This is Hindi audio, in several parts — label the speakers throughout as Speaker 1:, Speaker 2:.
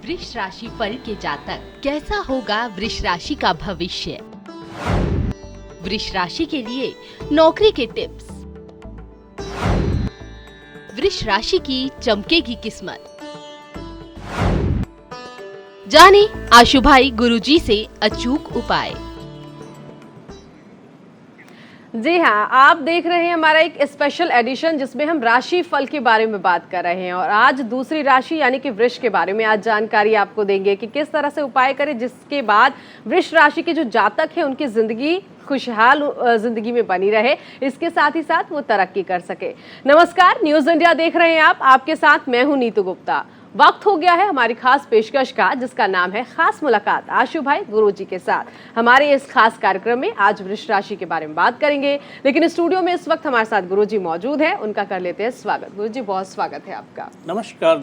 Speaker 1: वृष राशि फल के जातक, कैसा होगा वृष राशि का भविष्य। वृष राशि के लिए नौकरी के टिप्स। वृष राशि की चमकेगी किस्मत। जाने आशुभाई गुरुजी से अचूक उपाय।
Speaker 2: जी हाँ, आप देख रहे हैं हमारा एक स्पेशल एडिशन जिसमें हम राशि फल के बारे में बात कर रहे हैं और आज दूसरी राशि यानी कि वृष के बारे में आज जानकारी आपको देंगे कि किस तरह से उपाय करें जिसके बाद वृष राशि के जो जातक हैं उनकी जिंदगी खुशहाल जिंदगी में बनी रहे, इसके साथ ही साथ वो तरक्की कर सके। नमस्कार, न्यूज इंडिया देख रहे हैं आप, आपके साथ मैं हूं नीतू गुप्ता। वक्त हो गया है हमारी खास पेशकश का जिसका नाम है खास मुलाकात आशुभाई गुरुजी के साथ। हमारे इस खास कार्यक्रम में आज वृष राशि के बारे में बात करेंगे, लेकिन स्टूडियो में इस वक्त हमारे साथ गुरुजी मौजूद हैं, उनका कर लेते हैं स्वागत। गुरुजी बहुत स्वागत है आपका।
Speaker 3: नमस्कार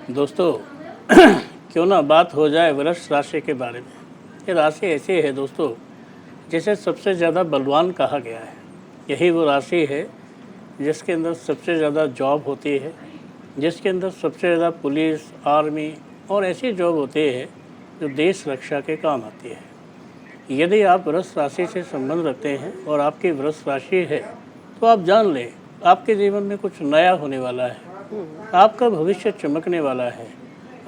Speaker 3: दोस्तों क्यों ना बात हो जाए वृष राशि के बारे में। ये राशि ऐसी है दोस्तों जिसे सबसे ज़्यादा बलवान कहा गया है। यही वो राशि है जिसके अंदर सबसे ज़्यादा जॉब होती है, जिसके अंदर सबसे ज़्यादा पुलिस, आर्मी और ऐसी जॉब होती है जो देश रक्षा के काम आती है। यदि आप वृष राशि से संबंध रखते हैं और आपकी वृष राशि है तो आप जान लें आपके जीवन में कुछ नया होने वाला है, आपका भविष्य चमकने वाला है।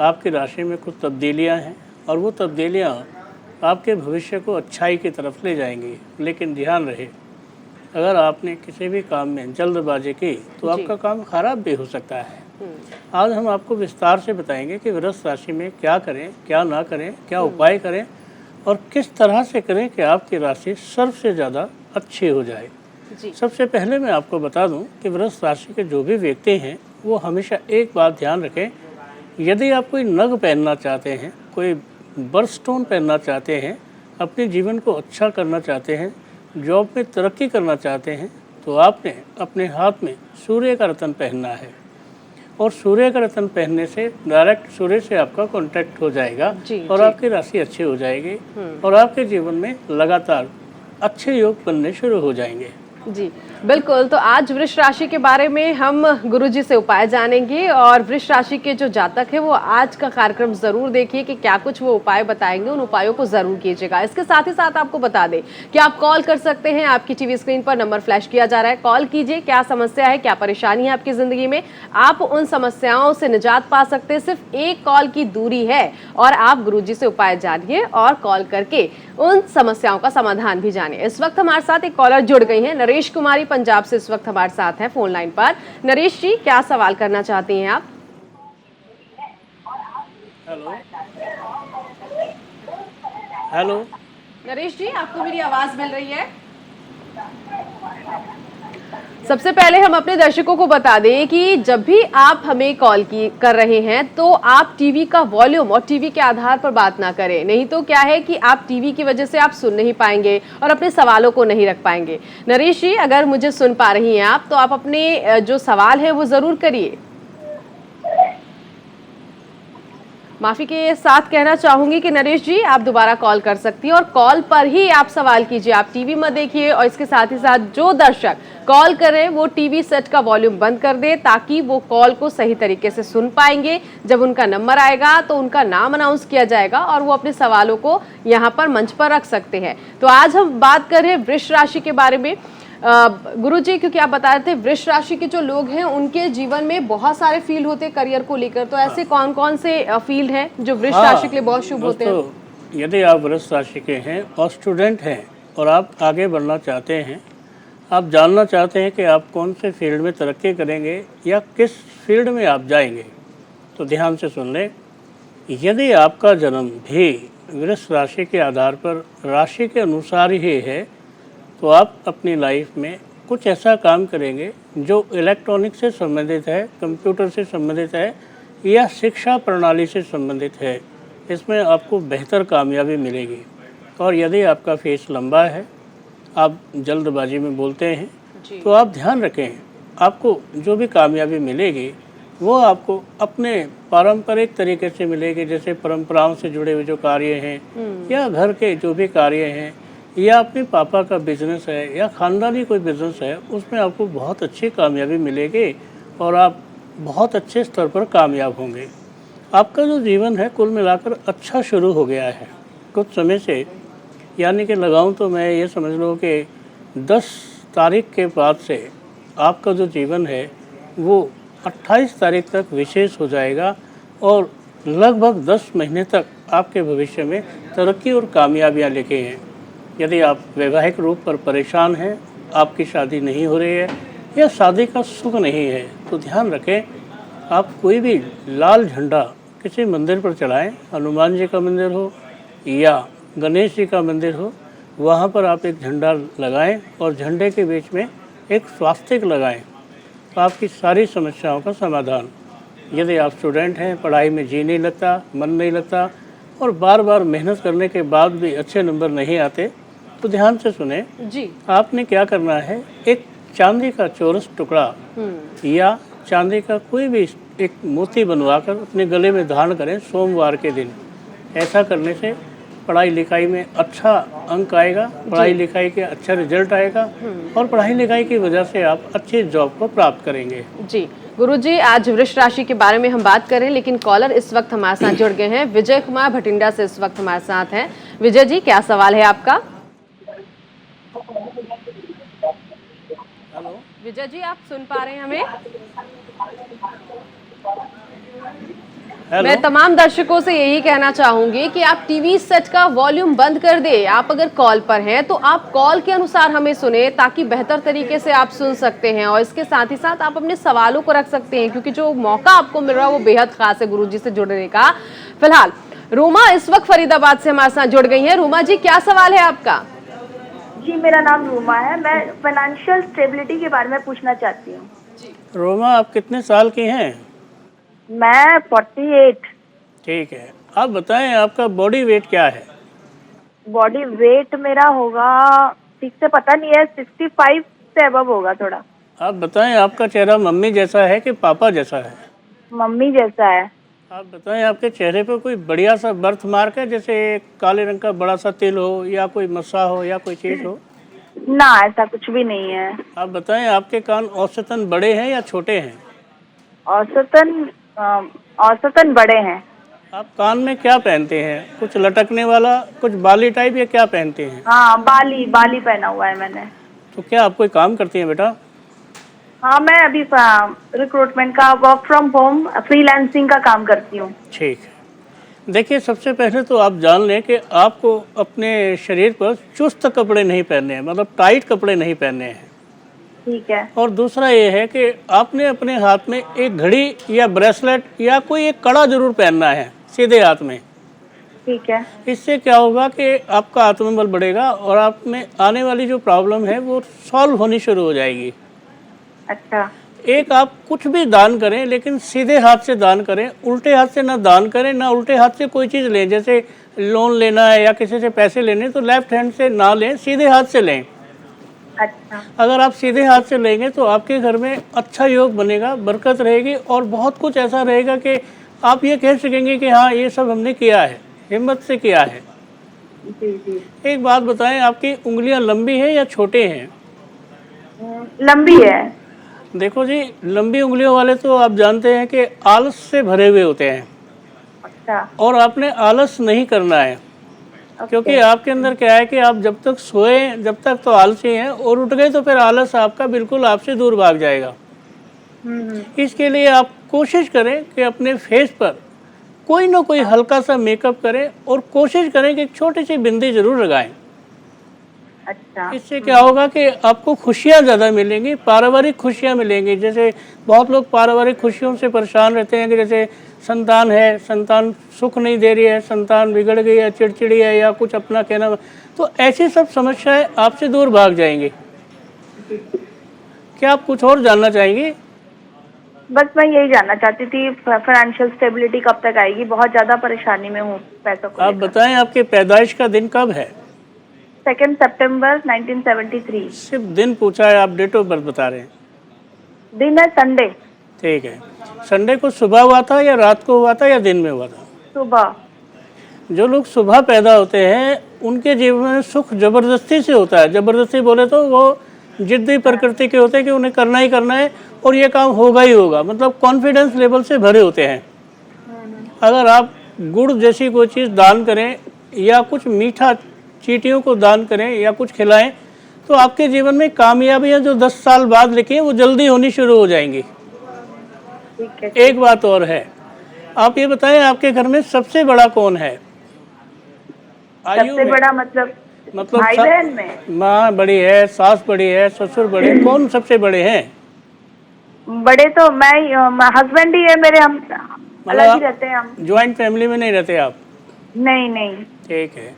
Speaker 3: आपकी राशि में कुछ तब्दीलियां हैं और वो तब्दीलियां आपके भविष्य को अच्छाई की तरफ ले जाएंगी। लेकिन ध्यान रहे, अगर आपने किसी भी काम में जल्दबाजी की तो आपका काम खराब भी हो सकता है। आज हम आपको विस्तार से बताएंगे कि वृष राशि में क्या करें, क्या ना करें, क्या उपाय करें और किस तरह से करें कि आपकी राशि सबसे ज़्यादा अच्छी हो जाए। सबसे पहले मैं आपको बता दूं कि वृष राशि के जो भी व्यक्ति हैं वो हमेशा एक बात ध्यान रखें, यदि आप कोई नग पहनना चाहते हैं, कोई बर्थस्टोन पहनना चाहते हैं, अपने जीवन को अच्छा करना चाहते हैं, जॉब में तरक्की करना चाहते हैं, तो आपने अपने हाथ में सूर्य का रत्न पहनना है। और सूर्य का रत्न पहनने से डायरेक्ट सूर्य से आपका कांटेक्ट हो जाएगा और आपकी राशि अच्छी हो जाएगी और आपके जीवन में लगातार अच्छे योग बनने शुरू हो जाएंगे।
Speaker 2: जी बिल्कुल, तो आज वृष राशि के बारे में हम गुरुजी से उपाय जानेंगे और वृष राशि के जो जातक है वो आज का कार्यक्रम जरूर देखिए कि क्या कुछ वो उपाय बताएंगे, उन उपायों को जरूर कीजिएगा। इसके साथ ही साथ आपको बता दें कि आप कॉल कर सकते हैं, आपकी टीवी स्क्रीन पर नंबर फ्लैश किया जा रहा है, कॉल कीजिए। क्या समस्या है, क्या परेशानी है आपकी जिंदगी में, आप उन समस्याओं से निजात पा सकते हैं। सिर्फ एक कॉल की दूरी है और आप गुरुजी से उपाय जानिए और कॉल करके उन समस्याओं का समाधान भी जानिए। इस वक्त हमारे साथ एक कॉलर जुड़ गई हैं, नरेश कुमारी पंजाब से इस वक्त हमारे साथ हैं फोन लाइन पर। नरेश जी, क्या सवाल करना चाहती हैं आप?
Speaker 3: हेलो
Speaker 2: नरेश जी, आपको मेरी आवाज मिल रही है? सबसे पहले हम अपने दर्शकों को बता दें कि जब भी आप हमें कॉल कर रहे हैं तो आप टीवी का वॉल्यूम और टीवी के आधार पर बात ना करें, नहीं तो क्या है कि आप टीवी की वजह से आप सुन नहीं पाएंगे और अपने सवालों को नहीं रख पाएंगे। नरेश जी, अगर मुझे सुन पा रही हैं आप तो आप अपने जो सवाल है वो जरूर करिए। माफी के साथ कहना चाहूंगी कि नरेश जी आप दोबारा कॉल कर सकती हैं और कॉल पर ही आप सवाल कीजिए, आप टीवी मत देखिए। और इसके साथ ही साथ जो दर्शक कॉल करें वो टीवी सेट का वॉल्यूम बंद कर दे ताकि वो कॉल को सही तरीके से सुन पाएंगे। जब उनका नंबर आएगा तो उनका नाम अनाउंस किया जाएगा और वो अपने सवालों को यहाँ पर मंच पर रख सकते हैं। तो आज हम बात कर रहे हैं वृष राशि के बारे में। गुरुजी, क्योंकि आप बता रहे थे वृष राशि के जो लोग हैं उनके जीवन में बहुत सारे फील्ड होते हैं करियर को लेकर, तो ऐसे कौन कौन से फील्ड हैं जो वृष राशि के लिए बहुत शुभ होते हैं?
Speaker 3: यदि आप वृष राशि के हैं और स्टूडेंट हैं और आप आगे बढ़ना चाहते हैं, आप जानना चाहते हैं कि आप कौन से फील्ड में तरक्की करेंगे या किस फील्ड में आप जाएंगे, तो ध्यान से सुन लें। यदि आपका जन्म भी वृष राशि के आधार पर राशि के अनुसार ही है तो आप अपनी लाइफ में कुछ ऐसा काम करेंगे जो इलेक्ट्रॉनिक से संबंधित है, कंप्यूटर से संबंधित है या शिक्षा प्रणाली से संबंधित है। इसमें आपको बेहतर कामयाबी मिलेगी। और यदि आपका फेस लंबा है, आप जल्दबाजी में बोलते हैं, तो आप ध्यान रखें, आपको जो भी कामयाबी मिलेगी वो आपको अपने पारंपरिक तरीके से मिलेगी, जैसे परंपराओं से जुड़े हुए जो कार्य हैं या घर के जो भी कार्य हैं या अपने पापा का बिजनेस है या ख़ानदानी कोई बिजनेस है, उसमें आपको बहुत अच्छी कामयाबी मिलेगी और आप बहुत अच्छे स्तर पर कामयाब होंगे। आपका जो जीवन है कुल मिलाकर अच्छा शुरू हो गया है कुछ समय से, यानी कि लगाऊं तो मैं ये समझ लूँ कि 10 तारीख के बाद से आपका जो जीवन है वो 28 तारीख तक विशेष हो जाएगा और लगभग 10 महीने तक आपके भविष्य में तरक्की और कामयाबियाँ लिखी हैं। यदि आप वैवाहिक रूप पर परेशान हैं, आपकी शादी नहीं हो रही है या शादी का सुख नहीं है, तो ध्यान रखें आप कोई भी लाल झंडा किसी मंदिर पर चढ़ाएं, हनुमान जी का मंदिर हो या गणेश जी का मंदिर हो, वहाँ पर आप एक झंडा लगाएं और झंडे के बीच में एक स्वास्तिक लगाएं, तो आपकी सारी समस्याओं का समाधान। यदि आप स्टूडेंट हैं, पढ़ाई में जी नहीं लगता, मन नहीं लगता और बार बार मेहनत करने के बाद भी अच्छे नंबर नहीं आते, तो ध्यान से सुने
Speaker 2: जी।
Speaker 3: आपने क्या करना है, एक चांदी का चौरस टुकड़ा या चांदी का कोई भी एक मोती बनवाकर अपने गले में धारण करें सोमवार के दिन। ऐसा करने से पढ़ाई लिखाई में अच्छा अंक आएगा, पढ़ाई लिखाई के अच्छा रिजल्ट आएगा और पढ़ाई लिखाई की वजह से आप अच्छी जॉब को प्राप्त करेंगे।
Speaker 2: जी गुरुजी, आज वृष राशि के बारे में हम बात करें, लेकिन कॉलर इस वक्त हमारे साथ जुड़ गए हैं। विजय कुमार भटिंडा से इस वक्त हमारे साथ हैं। विजय जी, क्या सवाल है आपका?
Speaker 3: हेलो
Speaker 2: विजय जी, आप सुन पा रहे हैं हमें? मैं तमाम दर्शकों से यही कहना चाहूंगी कि आप टीवी सेट का वॉल्यूम बंद कर दें। आप अगर कॉल पर हैं तो आप कॉल के अनुसार हमें सुने, ताकि बेहतर तरीके से आप सुन सकते हैं और इसके साथ ही साथ आप अपने सवालों को रख सकते हैं, क्योंकि जो मौका आपको मिल रहा है वो बेहद खास है गुरुजी से जुड़ने का। फिलहाल रूमा इस वक्त फरीदाबाद से हमारे साथ जुड़ गई है। रूमा जी, क्या सवाल है आपका?
Speaker 4: जी, मेरा नाम रूमा है। मैं फाइनेंशियल स्टेबिलिटी के बारे में पूछना चाहती हूँ।
Speaker 3: रोमा, आप कितने साल की हैं?
Speaker 4: मैं 48।
Speaker 3: ठीक है, आप बताएं आपका बॉडी वेट क्या है?
Speaker 4: बॉडी वेट मेरा होगा, ठीक से पता नहीं है, 65 से अबव होगा थोड़ा।
Speaker 3: आप बताएं आपका चेहरा मम्मी जैसा है कि पापा जैसा है?
Speaker 4: मम्मी जैसा है।
Speaker 3: आप बताएं आपके चेहरे पर कोई बढ़िया सा बर्थ मार्क है, जैसे काले रंग का बड़ा सा तिल हो या कोई मस्सा हो या कोई चीज़ हो?
Speaker 4: ना, ऐसा कुछ भी नहीं है।
Speaker 3: आप बताएं आपके कान औसतन बड़े हैं या छोटे हैं?
Speaker 4: औसतन बड़े हैं।
Speaker 3: आप कान में क्या पहनते हैं? कुछ लटकने वाला, कुछ बाली टाइप या क्या पहनते हैं?
Speaker 4: हाँ, बाली पहना हुआ है मैंने।
Speaker 3: तो क्या आप कोई काम करती हैं बेटा?
Speaker 4: हाँ, मैं अभी रिक्रूटमेंट का, वर्क फ्रॉम होम, फ्रीलांसिंग का काम करती हूँ।
Speaker 3: ठीक है, देखिए सबसे पहले तो आप जान लें कि आपको अपने शरीर पर चुस्त कपड़े नहीं पहनने हैं, मतलब टाइट कपड़े नहीं पहनने हैं।
Speaker 4: ठीक है।
Speaker 3: और दूसरा ये है कि आपने अपने हाथ में एक घड़ी या ब्रेसलेट या कोई एक कड़ा जरूर पहनना है सीधे हाथ में।
Speaker 4: ठीक है।
Speaker 3: इससे क्या होगा कि आपका आत्मबल बढ़ेगा और आप में आने वाली जो प्रॉब्लम है वो सॉल्व होनी शुरू हो जाएगी।
Speaker 4: अच्छा।
Speaker 3: एक आप कुछ भी दान करें, लेकिन सीधे हाथ से दान करें, उल्टे हाथ से ना दान करें, ना उल्टे हाथ से कोई चीज़ लें। जैसे लोन लेना है या किसी से पैसे लेने, तो लेफ्ट हैंड से ना लें, सीधे हाथ से लें।
Speaker 4: अच्छा।
Speaker 3: अगर आप सीधे हाथ से लेंगे तो आपके घर में अच्छा योग बनेगा, बरकत रहेगी और बहुत कुछ ऐसा रहेगा कि आप ये कह सकेंगे कि हाँ, ये सब हमने किया है, हिम्मत से किया है।
Speaker 4: जी जी।
Speaker 3: एक बात बताएं, आपकी उंगलियां लंबी हैं या छोटे हैं?
Speaker 4: लंबी है।
Speaker 3: देखो जी, लंबी उंगलियों वाले तो आप जानते हैं कि आलस से भरे हुए होते हैं।
Speaker 4: अच्छा।
Speaker 3: और आपने आलस नहीं करना है, क्योंकि आपके अंदर क्या है कि आप जब तक सोए जब तक तो आलसी हैं, और उठ गए तो फिर आलस आपका बिल्कुल आपसे दूर भाग जाएगा। इसके लिए आप कोशिश करें कि अपने फेस पर कोई ना कोई हल्का सा मेकअप करें और कोशिश करें कि एक छोटी सी बिंदी जरूर लगाएं।
Speaker 4: अच्छा।
Speaker 3: इससे क्या होगा कि आपको खुशियाँ ज़्यादा मिलेंगी, पारिवारिक खुशियाँ मिलेंगी। जैसे बहुत लोग पारिवारिक खुशियों से परेशान रहते हैं कि जैसे संतान है, संतान सुख नहीं दे रही है, संतान बिगड़ गई है, चिड़चिड़ी है या कुछ अपना कहना, तो ऐसी सब समस्याएं आपसे दूर भाग जाएंगी। क्या आप कुछ और जानना चाहेंगी?
Speaker 4: बस मैं यही जानना चाहती थी, फाइनेंशियल स्टेबिलिटी कब तक आएगी? बहुत ज़्यादा परेशानी में हूँ पैसों को।
Speaker 3: आप बताएं आपके पैदाइश का दिन कब है?
Speaker 4: 2 सितंबर 1973।
Speaker 3: सिर्फ दिन पूछा है, आप डेट ऑफ बर्थ बता रहे हैं।
Speaker 4: दिन है संडे।
Speaker 3: ठीक है, संडे को सुबह हुआ था या रात को हुआ था या दिन में हुआ था?
Speaker 4: सुबह।
Speaker 3: जो लोग सुबह पैदा होते हैं उनके जीवन में सुख जबरदस्ती से होता है। जबरदस्ती बोले तो वो जिद्दी प्रकृति के होते हैं कि उन्हें करना ही करना है और ये काम होगा ही होगा, मतलब कॉन्फिडेंस लेवल से भरे होते हैं। अगर आप गुड़ जैसी कोई चीज़ दान करें या कुछ मीठा चींटियों को दान करें या कुछ खिलाएं तो आपके जीवन में कामयाबियां जो 10 साल बाद लिखी हैं वो जल्दी होनी शुरू हो जाएंगी।
Speaker 4: ठीक है।
Speaker 3: एक बात और है, आप ये बताएं आपके घर में सबसे बड़ा कौन है? आयु
Speaker 4: सबसे
Speaker 3: में?
Speaker 4: बड़ा मतलब भाई
Speaker 3: सब-
Speaker 4: बहन में?
Speaker 3: माँ बड़ी है, सास बड़ी है, ससुर बड़े, कौन सबसे बड़े हैं?
Speaker 4: बड़े तो मैं, हस्बैंड ही है मेरे, हम अलग ही रहते हैं हम।
Speaker 3: ज्वाइंट फैमिली में नहीं रहते आप?
Speaker 4: नहीं नहीं।
Speaker 3: ठीक है,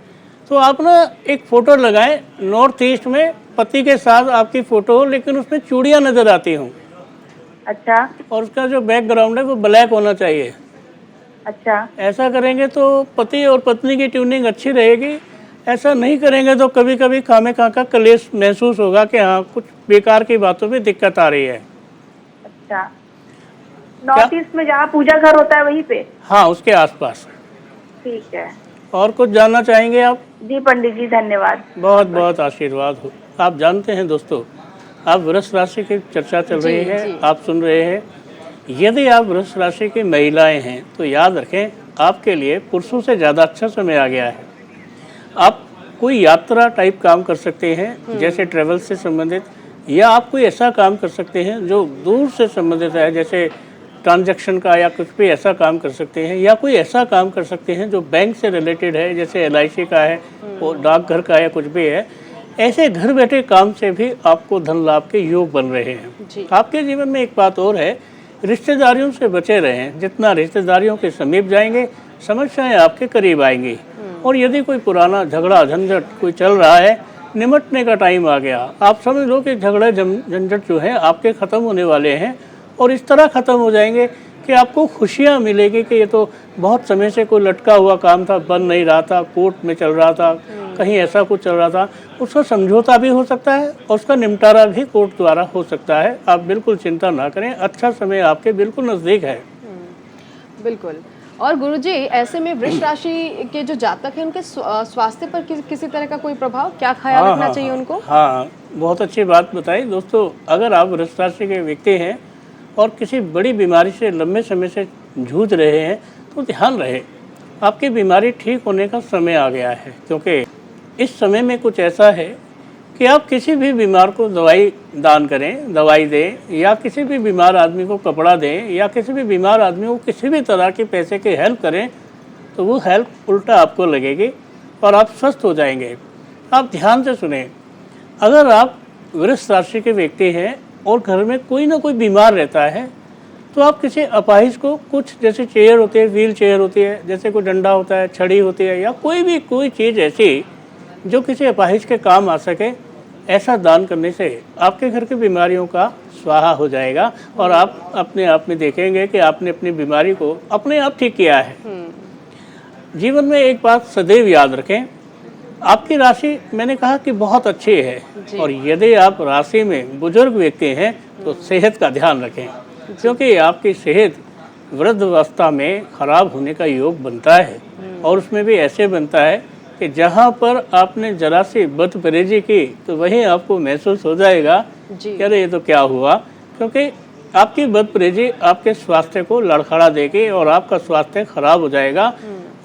Speaker 3: तो आप ना एक फ़ोटो लगाएं नॉर्थ ईस्ट में, पति के साथ आपकी फ़ोटो हो लेकिन उसमें चूड़ियाँ नज़र आती हों,
Speaker 4: अच्छा
Speaker 3: और उसका जो बैकग्राउंड है वो ब्लैक होना चाहिए।
Speaker 4: अच्छा।
Speaker 3: ऐसा करेंगे तो पति और पत्नी की ट्यूनिंग अच्छी रहेगी। ऐसा नहीं करेंगे तो कभी कभी खामे खा का कलेश महसूस होगा कि हाँ कुछ बेकार की बातों में दिक्कत आ रही है।
Speaker 4: अच्छा, नॉर्थ ईस्ट में जहाँ पूजा घर होता है वहीं पे?
Speaker 3: हाँ, उसके आसपास।
Speaker 4: ठीक है।
Speaker 3: और कुछ जानना चाहेंगे आप?
Speaker 4: जी पंडित जी, धन्यवाद।
Speaker 3: बहुत बहुत आशीर्वाद हो। आप जानते हैं दोस्तों, आप वृष राशि की चर्चा चल रही
Speaker 2: जी,
Speaker 3: है,
Speaker 2: जी।
Speaker 3: आप सुन रहे हैं। यदि आप वृष राशि की महिलाएं हैं तो याद रखें आपके लिए पुरुषों से ज़्यादा अच्छा समय आ गया है। आप कोई यात्रा टाइप काम कर सकते हैं जैसे ट्रैवल से संबंधित, या आप कोई ऐसा काम कर सकते हैं जो दूर से संबंधित है जैसे ट्रांजैक्शन का, या कुछ भी ऐसा काम कर सकते हैं, या कोई ऐसा काम कर सकते हैं जो बैंक से रिलेटेड है जैसे LIC का है और डाकघर का है, कुछ भी है। ऐसे घर बैठे काम से भी आपको धन लाभ के योग बन रहे हैं।
Speaker 2: जी।
Speaker 3: आपके जीवन में एक बात और है, रिश्तेदारियों से बचे रहें। जितना रिश्तेदारियों के समीप जाएंगे समस्याएं आपके करीब आएंगी। और यदि कोई पुराना झगड़ा झंझट कोई चल रहा है, निमटने का टाइम आ गया। आप समझ लो कि झगड़े झंझट जो है आपके ख़त्म होने वाले हैं, और इस तरह ख़त्म हो जाएंगे कि आपको खुशियाँ मिलेगी कि ये तो बहुत समय से कोई लटका हुआ काम था, बन नहीं रहा था, कोर्ट में चल रहा था, कहीं ऐसा कुछ चल रहा था, उसका समझौता भी हो सकता है और उसका निपटारा भी कोर्ट द्वारा हो सकता है। आप बिल्कुल चिंता ना करें, अच्छा समय आपके बिल्कुल नज़दीक है।
Speaker 2: बिल्कुल। और गुरुजी, ऐसे में वृष राशि के जो जातक हैं उनके स्वास्थ्य पर किसी तरह का कोई प्रभाव, क्या ख्याल रखना चाहिए उनको?
Speaker 3: हाँ, बहुत अच्छी बात बताई दोस्तों। अगर आप वृष राशि के व्यक्ति हैं और किसी बड़ी बीमारी से लंबे समय से जूझ रहे हैं तो ध्यान रहे, आपकी बीमारी ठीक होने का समय आ गया है। क्योंकि इस समय में कुछ ऐसा है कि आप किसी भी बीमार को दवाई दान करें, दवाई दें, या किसी भी बीमार आदमी को कपड़ा दें, या किसी भी बीमार आदमी को किसी भी तरह के पैसे की हेल्प करें तो वो हेल्प उल्टा आपको लगेगी और आप स्वस्थ हो जाएंगे। आप ध्यान से सुने, अगर आप वृष राशि के व्यक्ति हैं और घर में कोई ना कोई बीमार रहता है तो आप किसी अपाहिज को कुछ, जैसे चेयर होती है, व्हील चेयर होती है, जैसे कोई डंडा होता है, छड़ी होती है, या कोई चीज़ ऐसी जो किसी अपाहिज के काम आ सके, ऐसा दान करने से आपके घर की बीमारियों का स्वाहा हो जाएगा और आप अपने आप में देखेंगे कि आपने अपनी बीमारी को अपने आप ठीक किया है। जीवन में एक बात सदैव याद रखें, आपकी राशि मैंने कहा कि बहुत अच्छी है, और यदि आप राशि में बुजुर्ग व्यक्ति हैं तो सेहत का ध्यान रखें, क्योंकि आपकी सेहत वृद्धावस्था में खराब होने का योग बनता है। और उसमें भी ऐसे बनता है कि जहाँ पर आपने जरा सी बदपरहेजी की तो वहीं आपको महसूस हो जाएगा कि अरे ये तो क्या हुआ, क्योंकि आपकी बदपरहेजी आपके स्वास्थ्य को लड़खड़ा देगी और आपका स्वास्थ्य खराब हो जाएगा।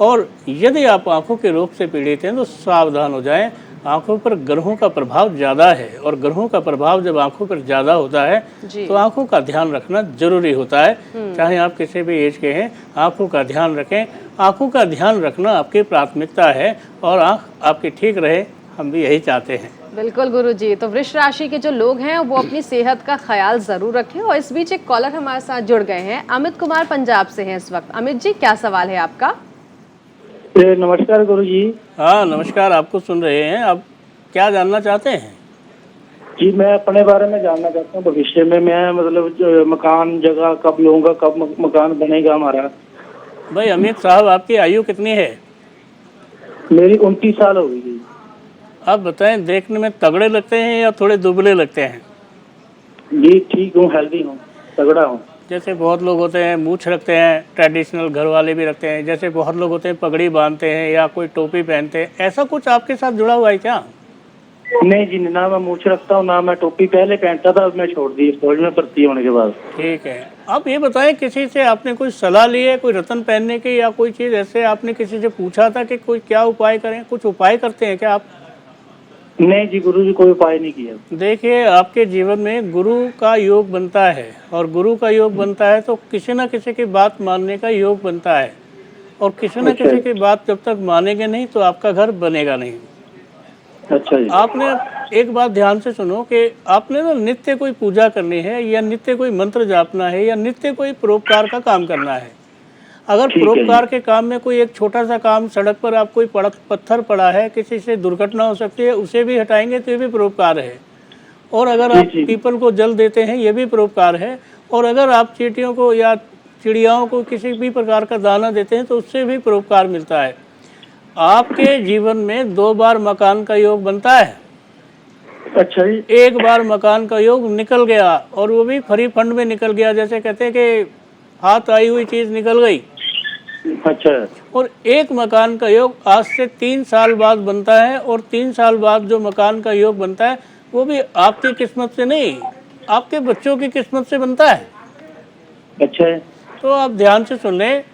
Speaker 3: और यदि आप आंखों के रोग से पीड़ित हैं तो सावधान हो जाएं। आंखों पर ग्रहों का प्रभाव ज़्यादा है, और ग्रहों का प्रभाव जब आंखों पर ज़्यादा होता है तो आंखों का ध्यान रखना जरूरी होता है। चाहे आप किसी भी एज के हैं, आंखों का ध्यान रखें। आंखों का ध्यान रखना आपकी प्राथमिकता है, और आंख आपकी ठीक रहे, हम भी यही चाहते हैं।
Speaker 2: बिल्कुल गुरुजी, तो वृष राशि के जो लोग हैं वो अपनी सेहत का ख्याल जरूर रखें। और इस बीच एक कॉलर हमारे साथ जुड़ गए हैं, अमित कुमार पंजाब से हैं इस वक्त। अमित जी, क्या सवाल है आपका?
Speaker 5: नमस्कार गुरु जी।
Speaker 3: हाँ नमस्कार, आपको सुन रहे हैं। आप क्या जानना चाहते हैं?
Speaker 5: जी, मैं अपने बारे में जानना चाहता हूँ। भविष्य में मैं मतलब मकान जगह कब लूँगा, कब मकान बनेगा हमारा?
Speaker 3: भाई अमित साहब, आपकी आयु कितनी है?
Speaker 5: मेरी 29 साल हो गई।
Speaker 3: आप बताएं, देखने में तगड़े लगते हैं या थोड़े दुबले लगते हैं?
Speaker 5: जी ठीक हूँ, हेल्दी हूँ, तगड़ा हूँ।
Speaker 3: जैसे बहुत लोग होते हैं मूछ रखते हैं, ट्रेडिशनल घर वाले भी रखते हैं, जैसे बहुत लोग होते हैं पगड़ी बांधते हैं या कोई टोपी पहनते हैं, ऐसा कुछ आपके साथ जुड़ा हुआ है क्या?
Speaker 5: नहीं जी, ना मैं मूछ रखता हूँ, ना मैं टोपी पहले पहनता था, अब मैं छोड़ दी फौज में भर्ती होने के बाद।
Speaker 3: ठीक है। आप ये बताएं, किसी से आपने कोई सलाह ली है, कोई रत्न पहनने की या कोई चीज़ ऐसे आपने किसी से पूछा था कि कोई क्या उपाय करें? कुछ उपाय करते हैं क्या आप?
Speaker 5: नहीं जी गुरु जी, कोई उपाय नहीं किया।
Speaker 3: देखिए, आपके जीवन में गुरु का योग बनता है, और गुरु का योग बनता है तो किसी न किसी की बात मानने का योग बनता है, और किसी न
Speaker 5: अच्छा।
Speaker 3: किसी की बात जब तक मानेंगे नहीं तो आपका घर बनेगा नहीं।
Speaker 5: अच्छा जी।
Speaker 3: आपने एक बात ध्यान से सुनो कि आपने ना नित्य कोई पूजा करनी है, या नित्य कोई मंत्र जापना है, या नित्य कोई परोपकार का काम करना है। अगर
Speaker 5: ठीक है
Speaker 3: परोपकार
Speaker 5: जी।
Speaker 3: के काम में कोई एक छोटा सा काम, सड़क पर आप कोई पत्थर पड़ा है, किसी से दुर्घटना हो सकती है, उसे भी हटाएंगे तो ये भी परोपकार है। और अगर आप
Speaker 5: जी।
Speaker 3: पीपल को जल देते हैं, ये भी परोपकार है। और अगर आप चींटियों को या चिड़ियाओं को किसी भी प्रकार का दाना देते हैं तो उससे भी परोपकार मिलता है। आपके जीवन में 2 बार मकान का योग बनता है।
Speaker 5: अच्छा जी।
Speaker 3: एक बार मकान का योग निकल गया, और वो भी फ्री फंड में निकल गया, जैसे कहते हैं कि हाथ आई हुई चीज़ निकल गई।
Speaker 5: अच्छा।
Speaker 3: और एक मकान का योग आज से 3 साल बाद बनता है, और 3 साल बाद जो मकान का योग बनता है वो भी आपकी किस्मत से नहीं, आपके बच्चों की किस्मत से बनता है।
Speaker 5: अच्छा है।
Speaker 3: तो आप ध्यान से सुन लें,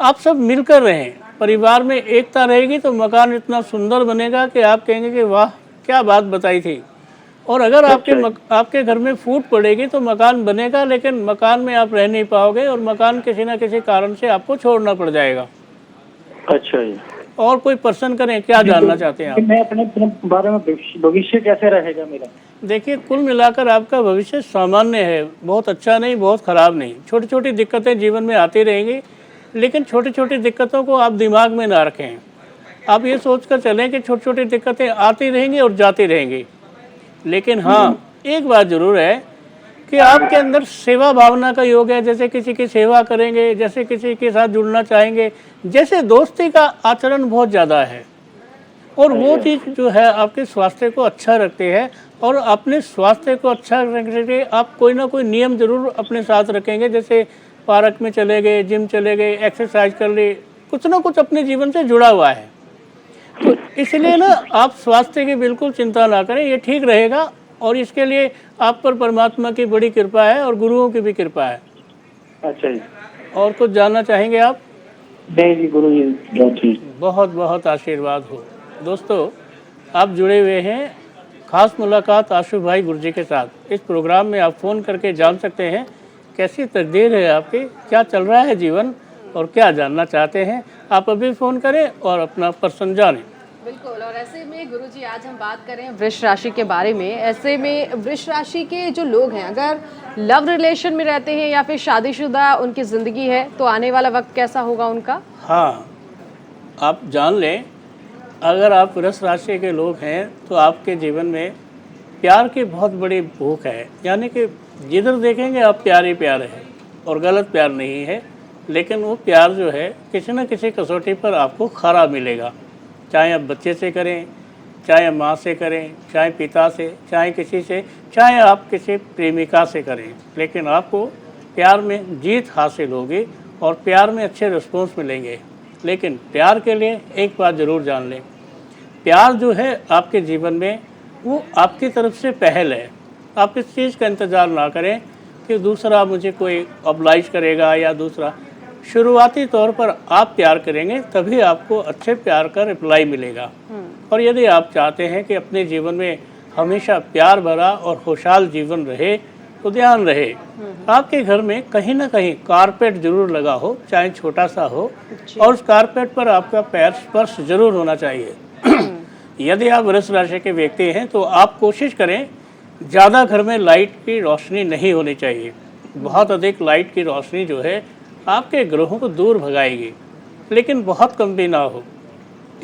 Speaker 3: आप सब मिलकर रहें, परिवार में एकता रहेगी तो मकान इतना सुंदर बनेगा कि आप कहेंगे कि वाह क्या बात बताई थी। और अगर आपके घर में फूट पड़ेगी तो मकान बनेगा, लेकिन मकान में आप रह नहीं पाओगे, और मकान किसी न किसी कारण से आपको छोड़ना पड़ जाएगा।
Speaker 5: अच्छा जी।
Speaker 3: और कोई प्रश्न करें, क्या जानना चाहते हैं आप?
Speaker 5: मैं अपने बारे में भविष्य कैसे रहेगा मेरा?
Speaker 3: देखिए, कुल मिलाकर आपका भविष्य सामान्य है, बहुत अच्छा नहीं, बहुत ख़राब नहीं। छोटी छोटी दिक्कतें जीवन में आती रहेंगी, लेकिन छोटी छोटी दिक्कतों को आप दिमाग में ना रखें। आप ये सोचकर चलें कि छोटी छोटी दिक्कतें आती रहेंगी और जाती रहेंगी। लेकिन हाँ, एक बात ज़रूर है कि आपके अंदर सेवा भावना का योग है, जैसे किसी की सेवा करेंगे, जैसे किसी के साथ जुड़ना चाहेंगे, जैसे दोस्ती का आचरण बहुत ज़्यादा है। और वो चीज़ जो है आपके स्वास्थ्य को अच्छा रखती है, और अपने स्वास्थ्य को अच्छा रखने के लिए आप कोई ना कोई नियम ज़रूर अपने साथ रखेंगे, जैसे पार्क में चले गए, जिम चले गए, एक्सरसाइज कर ली, कुछ ना कुछ अपने जीवन से जुड़ा हुआ है। तो इसलिए ना आप स्वास्थ्य की बिल्कुल चिंता ना करें, ये ठीक रहेगा, और इसके लिए आप पर परमात्मा की बड़ी कृपा है और गुरुओं की भी कृपा है।
Speaker 5: अच्छा जी।
Speaker 3: और कुछ जानना चाहेंगे आप?
Speaker 5: नहीं जी गुरु जी,
Speaker 3: बहुत बहुत आशीर्वाद हो। दोस्तों, आप जुड़े हुए हैं खास मुलाकात आशु भाई गुरुजी के साथ। इस प्रोग्राम में आप फ़ोन करके जान सकते हैं कैसी तकदीर है आपकी, क्या चल रहा है जीवन, और क्या जानना चाहते हैं। आप अभी फ़ोन करें और अपना प्रश्न जानें।
Speaker 2: बिल्कुल। और ऐसे में गुरुजी आज हम बात करें वृष राशि के बारे में। ऐसे में वृष राशि के जो लोग हैं, अगर लव रिलेशन में रहते हैं या फिर शादीशुदा उनकी ज़िंदगी है, तो आने वाला वक्त कैसा होगा उनका?
Speaker 3: हाँ, आप जान लें, अगर आप वृष राशि के लोग हैं तो आपके जीवन में प्यार की बहुत बड़ी भूख है, यानी कि जिधर देखेंगे आप प्यार ही प्यार है, और गलत प्यार नहीं है। लेकिन वो प्यार जो है किसी न किसी कसौटी पर आपको खरा मिलेगा, चाहे आप बच्चे से करें, चाहे माँ से करें, चाहे पिता से, चाहे किसी से, चाहे आप किसी प्रेमिका से करें, लेकिन आपको प्यार में जीत हासिल होगी और प्यार में अच्छे रिस्पॉन्स मिलेंगे। लेकिन प्यार के लिए एक बात ज़रूर जान लें, प्यार जो है आपके जीवन में वो आपकी तरफ से पहल है। आप इस चीज़ का इंतज़ार ना करें कि दूसरा मुझे कोई ऑब्लाइज करेगा, या दूसरा, शुरुआती तौर पर आप प्यार करेंगे तभी आपको अच्छे प्यार का रिप्लाई मिलेगा। और यदि आप चाहते हैं कि अपने जीवन में हमेशा प्यार भरा और खुशहाल जीवन रहे, तो ध्यान रहे आपके घर में कहीं ना कहीं कारपेट जरूर लगा हो, चाहे छोटा सा हो, और उस कारपेट पर आपका पैर स्पर्श जरूर होना चाहिए। यदि आप वृष राशि के व्यक्ति हैं तो आप कोशिश करें, ज़्यादा घर में लाइट की रोशनी नहीं होनी चाहिए। बहुत अधिक लाइट की रोशनी जो है आपके ग्रहों को दूर भगाएगी, लेकिन बहुत कम भी ना हो,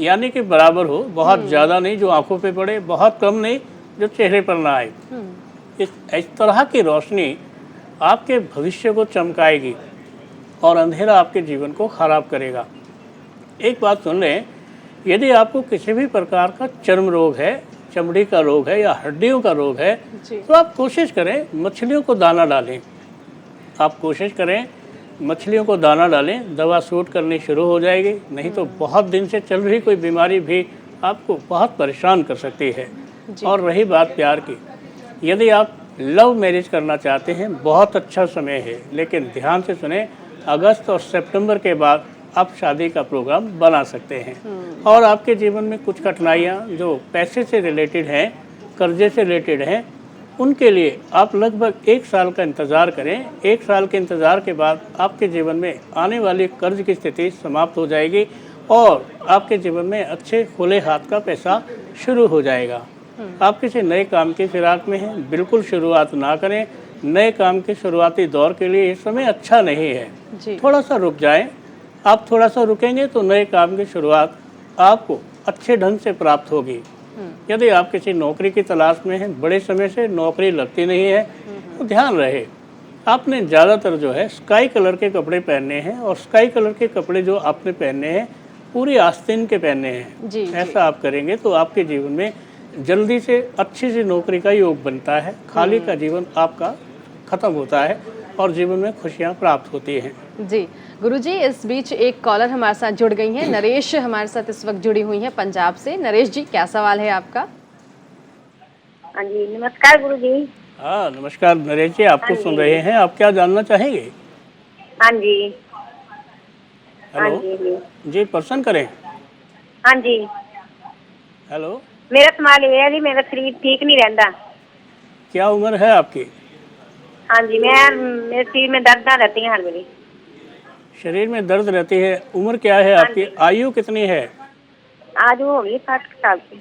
Speaker 3: यानी कि बराबर हो, बहुत ज़्यादा नहीं जो आंखों पे पड़े, बहुत कम नहीं जो चेहरे पर ना आए। इस तरह की रोशनी आपके भविष्य को चमकाएगी और अंधेरा आपके जीवन को खराब करेगा। एक बात सुन लें, यदि आपको किसी भी प्रकार का चर्म रोग है, चमड़ी का रोग है, या हड्डियों का रोग है, तो आप कोशिश करें मछलियों को दाना डालें। आप कोशिश करें मछलियों को दाना डालें, दवा सूट करनी शुरू हो जाएगी। नहीं तो बहुत दिन से चल रही कोई बीमारी भी आपको बहुत परेशान कर सकती है। और रही बात प्यार की, यदि आप लव मैरिज करना चाहते हैं, बहुत अच्छा समय है, लेकिन ध्यान से सुने, अगस्त और सितंबर के बाद आप शादी का प्रोग्राम बना सकते हैं। और आपके जीवन में कुछ कठिनाइयाँ जो पैसे से रिलेटेड हैं, कर्जे से रिलेटेड हैं, उनके लिए आप लगभग 1 साल का इंतज़ार करें। 1 साल के इंतज़ार के बाद आपके जीवन में आने वाली कर्ज की स्थिति समाप्त हो जाएगी और आपके जीवन में अच्छे खुले हाथ का पैसा शुरू हो जाएगा। आप किसी नए काम की फिराक में हैं, बिल्कुल शुरुआत ना करें। नए काम के शुरुआती दौर के लिए ये समय अच्छा नहीं है, थोड़ा सा रुक जाएं। आप थोड़ा सा रुकेंगे तो नए काम की शुरुआत आपको अच्छे ढंग से प्राप्त होगी। यदि आप किसी नौकरी की तलाश में हैं, बड़े समय से नौकरी लगती नहीं है, तो ध्यान रहे, आपने ज़्यादातर जो है स्काई कलर के कपड़े पहनने हैं और स्काई कलर के कपड़े जो आपने पहनने हैं पूरी आस्तीन के पहनने हैं। ऐसा आप करेंगे तो आपके जीवन में जल्दी से अच्छी सी नौकरी का योग बनता है, खाली का जीवन आपका खत्म होता है और जीवन में खुशियाँ प्राप्त होती हैं।
Speaker 2: जी गुरुजी, इस बीच एक कॉलर हमारे साथ जुड़ गई हैं, नरेश हमारे साथ इस वक्त जुड़ी हुई हैं पंजाब से। नरेश जी, क्या सवाल है आपका?
Speaker 6: हाँ जी, नमस्कार गुरुजी।
Speaker 3: हाँ नमस्कार नरेश जी, आपको सुन रहे हैं। आप क्या जानना चाहेंगे?
Speaker 6: हाँ जी।
Speaker 3: हेलो।
Speaker 6: हाँ जी।
Speaker 3: जी प्रश्न करें।
Speaker 6: हाँ जी।
Speaker 3: हेलो।
Speaker 6: मेरा सवाल ये है जी, मेरा शरीर ठीक नहीं रहता।
Speaker 3: क्या उम्र है आपकी?
Speaker 6: हाँ जी, मेरे शरीर में दर्द रहती है हर घड़ी।
Speaker 3: शरीर में दर्द रहती है। उम्र क्या है आपकी? आयु कितनी है?
Speaker 6: आज वो हो गई 60 साल की।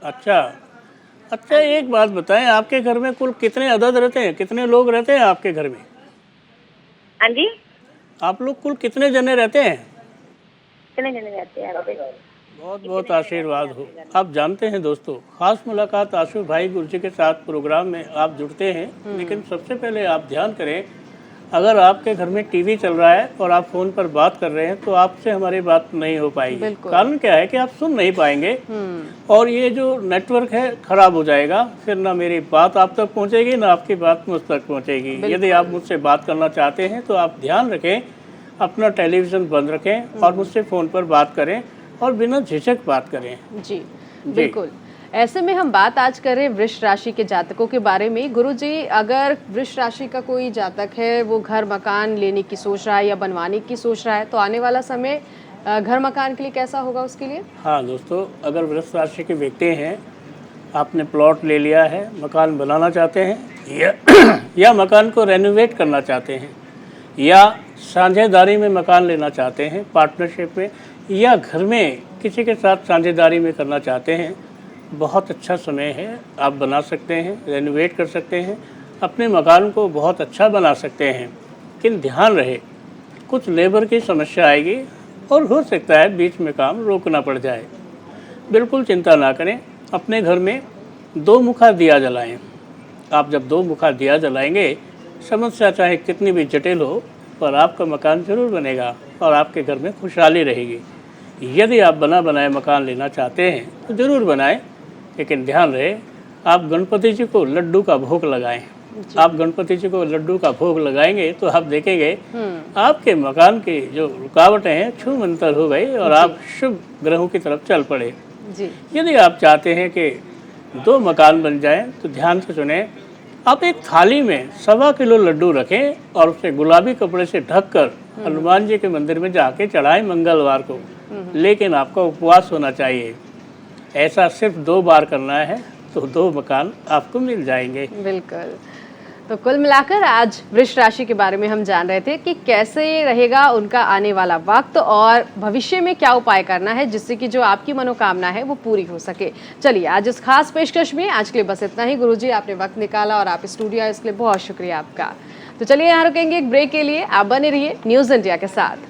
Speaker 3: अच्छा, एक बात बताएं, आपके घर में कुल कितने अदद रहते हैं, कितने लोग रहते हैं आपके घर में?
Speaker 6: हाँ जी,
Speaker 3: आप लोग कुल कितने जने रहते हैं?
Speaker 6: कितने जने रहते हैं?
Speaker 3: बहुत बहुत आशीर्वाद हो। आप जानते हैं दोस्तों, खास मुलाकात आशु भाई गुरुजी के साथ प्रोग्राम में आप जुड़ते हैं, लेकिन सबसे पहले आप ध्यान करें, अगर आपके घर में टीवी चल रहा है और आप फ़ोन पर बात कर रहे हैं तो आपसे हमारी बात नहीं हो पाएगी। कारण क्या है कि आप सुन नहीं पाएंगे और ये जो नेटवर्क है खराब हो जाएगा, फिर ना मेरी बात आप तक पहुंचेगी ना आपकी बात मुझ तक पहुंचेगी। यदि आप मुझसे बात करना चाहते हैं तो आप ध्यान रखें, अपना टेलीविज़न बंद रखें और मुझसे फ़ोन पर बात करें और बिना झिझक बात करें।
Speaker 2: जी बिल्कुल। ऐसे में हम बात आज कर रहे हैं वृष राशि के जातकों के बारे में। गुरुजी, अगर वृष राशि का कोई जातक है, वो घर मकान लेने की सोच रहा है या बनवाने की सोच रहा है, तो आने वाला समय घर मकान के लिए कैसा होगा उसके लिए?
Speaker 3: हाँ दोस्तों, अगर वृष राशि के व्यक्ति हैं, आपने प्लॉट ले लिया है, मकान बनाना चाहते हैं या मकान को रेनोवेट करना चाहते हैं या साझेदारी में मकान लेना चाहते हैं, पार्टनरशिप में, या घर में किसी के साथ साझेदारी में करना चाहते हैं, बहुत अच्छा समय है। आप बना सकते हैं, रेनोवेट कर सकते हैं, अपने मकान को बहुत अच्छा बना सकते हैं। लेकिन ध्यान रहे, कुछ लेबर की समस्या आएगी और हो सकता है बीच में काम रोकना पड़ जाए। बिल्कुल चिंता ना करें, अपने घर में 2 मुखा दिया जलाएं। आप जब 2 मुखा दिया जलाएंगे, समस्या चाहे कितनी भी जटिल हो, पर आपका मकान जरूर बनेगा और आपके घर में खुशहाली रहेगी। यदि आप बना बनाए मकान लेना चाहते हैं तो ज़रूर बनाएं, लेकिन ध्यान रहे, आप गणपति जी को लड्डू का भोग लगाएं। आप गणपति जी को लड्डू का भोग लगाएंगे तो आप देखेंगे आपके मकान की जो रुकावटें हैं छूमंतर हो गई और आप शुभ ग्रहों की तरफ चल पड़े। यदि आप चाहते हैं कि 2 मकान बन जाएं तो ध्यान से सुने, आप एक थाली में 1.25 किलो लड्डू रखें और उसे गुलाबी कपड़े से ढककर हनुमान जी के मंदिर में जाके चढ़ाएं मंगलवार को। लेकिन आपका उपवास होना चाहिए। ऐसा सिर्फ 2 बार करना है तो 2 मकान आपको मिल जाएंगे।
Speaker 2: बिल्कुल। तो कुल मिलाकर आज वृष राशि के बारे में हम जान रहे थे कि कैसे रहेगा उनका आने वाला वक्त और भविष्य में क्या उपाय करना है जिससे कि जो आपकी मनोकामना है वो पूरी हो सके। चलिए, आज इस खास पेशकश में आज के लिए बस इतना ही। गुरुजी, आपने वक्त निकाला और आप स्टूडियो आए, इसके लिए बहुत शुक्रिया आपका। तो चलिए यहाँ रुकेंगे एक ब्रेक के लिए। आप बने रहिए न्यूज़ इंडिया के साथ।